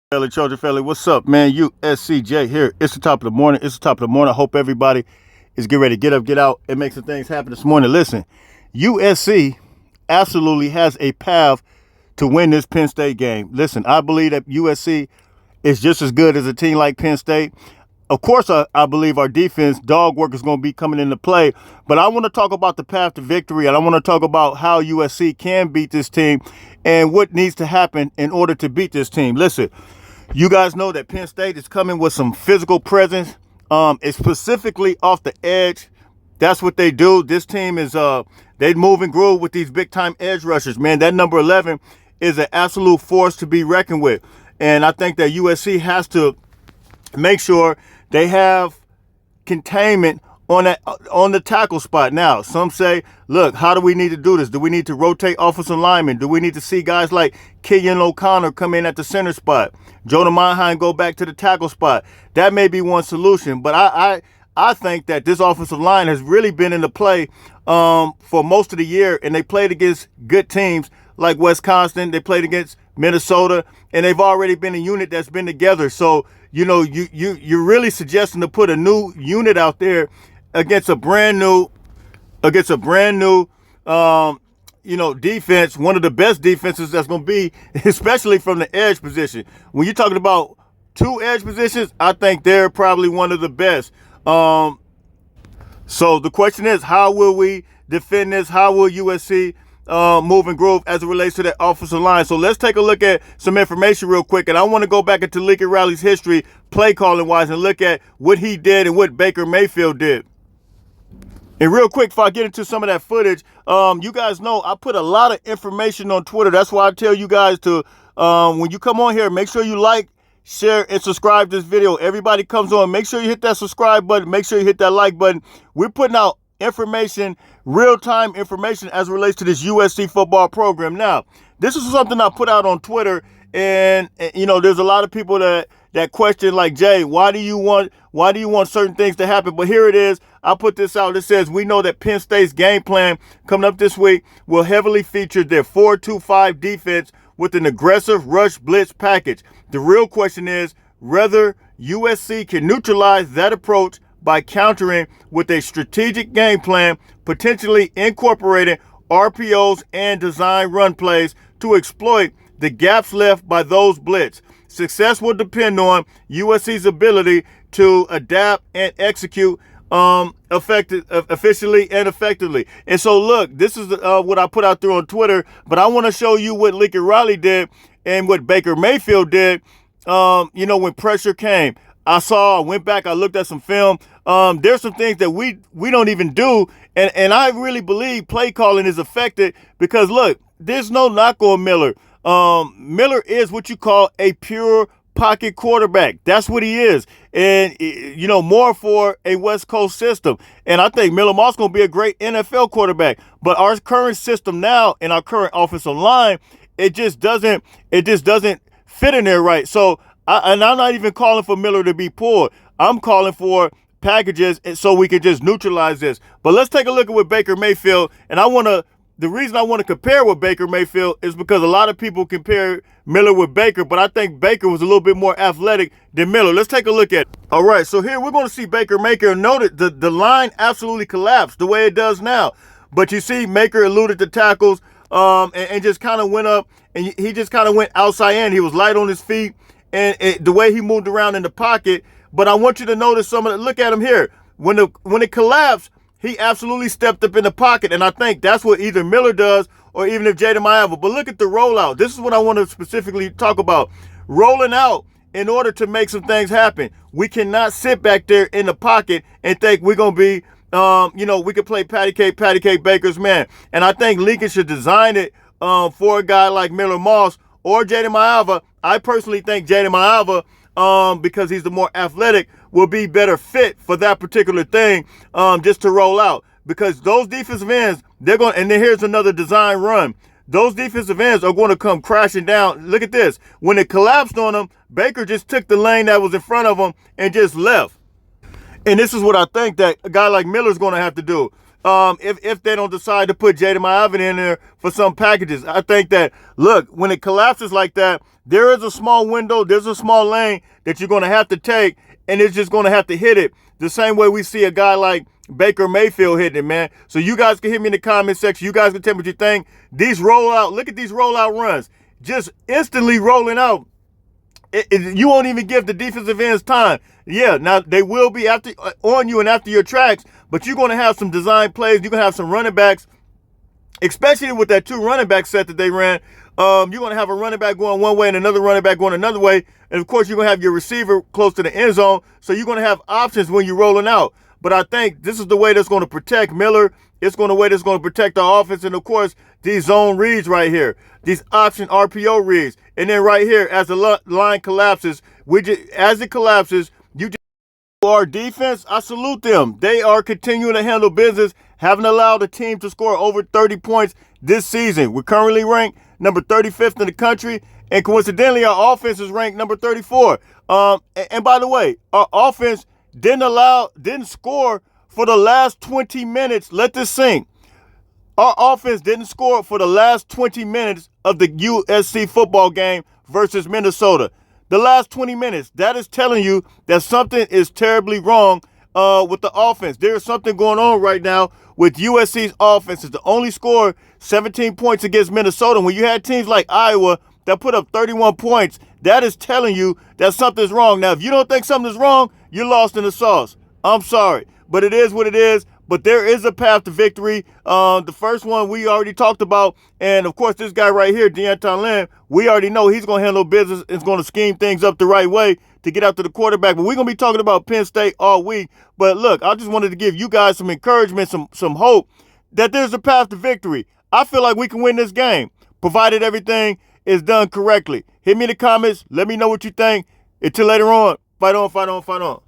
Family, Trojan family, what's up, man? USCJ here. It's the top of the morning. I hope everybody is getting ready to get up, get out, and make some things happen this morning. Listen, USC absolutely has a path to win this Penn State game. Listen, I believe that USC is just as good as a team like Penn State. Of course, I believe our defense, dog work, is going to be coming into play. But I want to talk about the path to victory, and I want to talk about how USC can beat this team and what needs to happen in order to beat this team. Listen, you guys know that Penn State is coming with some physical presence. It's specifically off the edge. That's what they do. This team is they move and groove with these big time edge rushers. Man, that number 11 is an absolute force to be reckoned with. And I think that USC has to make sure they have containment on the tackle spot. Now, some say, look, how do we need to do this? Do we need to rotate offensive linemen? Do we need to see guys like Killian O'Connor come in at the center spot? Jonah Monheim go back to the tackle spot? That may be one solution, but I think that this offensive line has really been in the play for most of the year, and they played against good teams like Wisconsin. They played against Minnesota, and they've already been a unit that's been together. So, you know, you're really suggesting to put a new unit out there against a brand new defense, one of the best defenses that's going to be, especially from the edge position. When you're talking about two edge positions, I think they're probably one of the best. So the question is, how will we defend this? How will USC move and groove as it relates to that offensive line? So let's take a look at some information real quick. And I want to go back into Lincoln Riley's history, play calling wise, and look at what he did and what Baker Mayfield did. And real quick, before I get into some of that footage, you guys know I put a lot of information on Twitter. That's why I tell you guys to, when you come on here, make sure you like, share, and subscribe this video. Everybody comes on, make sure you hit that subscribe button. Make sure you hit that like button. We're putting out information, real-time information as it relates to this USC football program. Now, this is something I put out on Twitter, and there's a lot of people that question, like, Jay, why do you want certain things to happen? But here it is. I put this out. It says, we know that Penn State's game plan coming up this week will heavily feature their 4-2-5 defense with an aggressive rush blitz package. The real question is whether USC can neutralize that approach by countering with a strategic game plan, potentially incorporating RPOs and design run plays to exploit the gaps left by those blitz. Success will depend on USC's ability to adapt and execute efficiently and effectively. And so, look, this is what I put out there on Twitter, but I want to show you what Lincoln Riley did and what Baker Mayfield did, when pressure came. I went back, I looked at some film. There's some things that we don't even do, and I really believe play calling is affected because, look, there's no knock on Miller. Miller is what you call a pure pocket quarterback. That's what he is. And, more for a West Coast system. And I think Miller Moss going to be a great NFL quarterback. But our current system now and our current offensive line, it just doesn't fit in there right. So, I'm not even calling for Miller to be pulled. I'm calling for packages so we can just neutralize this. But let's take a look at what Baker Mayfield, and the reason I want to compare with Baker Mayfield is because a lot of people compare Miller with Baker, but I think Baker was a little bit more athletic than Miller. Let's take a look at it. All right, so here we're going to see Baker Maker. Note that the line absolutely collapsed the way it does now. But you see Maker eluded the tackles and just kind of went up, and he just kind of went outside in. He was light on his feet, and the way he moved around in the pocket. But I want you to notice look at him here. When it collapsed, he absolutely stepped up in the pocket, and I think that's what either Miller does or even if Jaden Maeva. But look at the rollout. This is what I want to specifically talk about. Rolling out in order to make some things happen. We cannot sit back there in the pocket and think we're going to be, we could play patty cake Baker's man. And I think Lincoln should design it for a guy like Miller Moss or Jaden Maeva. I personally think Jaden Maeva, because he's the more athletic, will be better fit for that particular thing, just to roll out. Because those defensive ends, and then here's another design run. Those defensive ends are going to come crashing down. Look at this. When it collapsed on them, Baker just took the lane that was in front of him and just left. And this is what I think that a guy like Miller's going to have to do. if they don't decide to put Jaden Ivan in there for some packages. I think that, look, when it collapses like that, there is a small window, there's a small lane that you're going to have to take, and it's just going to have to hit it the same way we see a guy like Baker Mayfield hitting it, man. So you guys can hit me in the comment section. You guys can tell me what you think. These rollout, look at these rollout runs. Just instantly rolling out. You won't even give the defensive ends time. Yeah, now they will be after on you and after your tracks, but you're going to have some design plays. You're going to have some running backs, especially with that 2 running back set that they ran. You're going to have a running back going one way and another running back going another way. And, of course, you're going to have your receiver close to the end zone, so you're going to have options when you're rolling out. But I think this is the way that's going to protect Miller. It's going to way that's going to protect our offense. And, of course, these zone reads right here, these option RPO reads. And then right here, as the line collapses, as it collapses, our defense, I salute them. They are continuing to handle business, haven't allowed a team to score over 30 points this season. We're currently ranked number 35th in the country, and coincidentally, our offense is ranked number 34. And by the way, our offense didn't score for the last 20 minutes. Let this sink. Our offense didn't score for the last 20 minutes of the USC football game versus Minnesota. The last 20 minutes, that is telling you that something is terribly wrong with the offense. There's something going on right now with USC's offense. It's the only score 17 points against Minnesota. When you had teams like Iowa that put up 31 points, that is telling you that something's wrong. Now, if you don't think something's wrong, you're lost in the sauce. I'm sorry, but it is what it is. But there is a path to victory. The first one we already talked about. And, of course, this guy right here, Deanton Lynn, we already know he's going to handle business. It's going to scheme things up the right way to get out to the quarterback. But we're going to be talking about Penn State all week. But, look, I just wanted to give you guys some encouragement, some hope that there's a path to victory. I feel like we can win this game, provided everything is done correctly. Hit me in the comments. Let me know what you think. Until later on, fight on, fight on, fight on.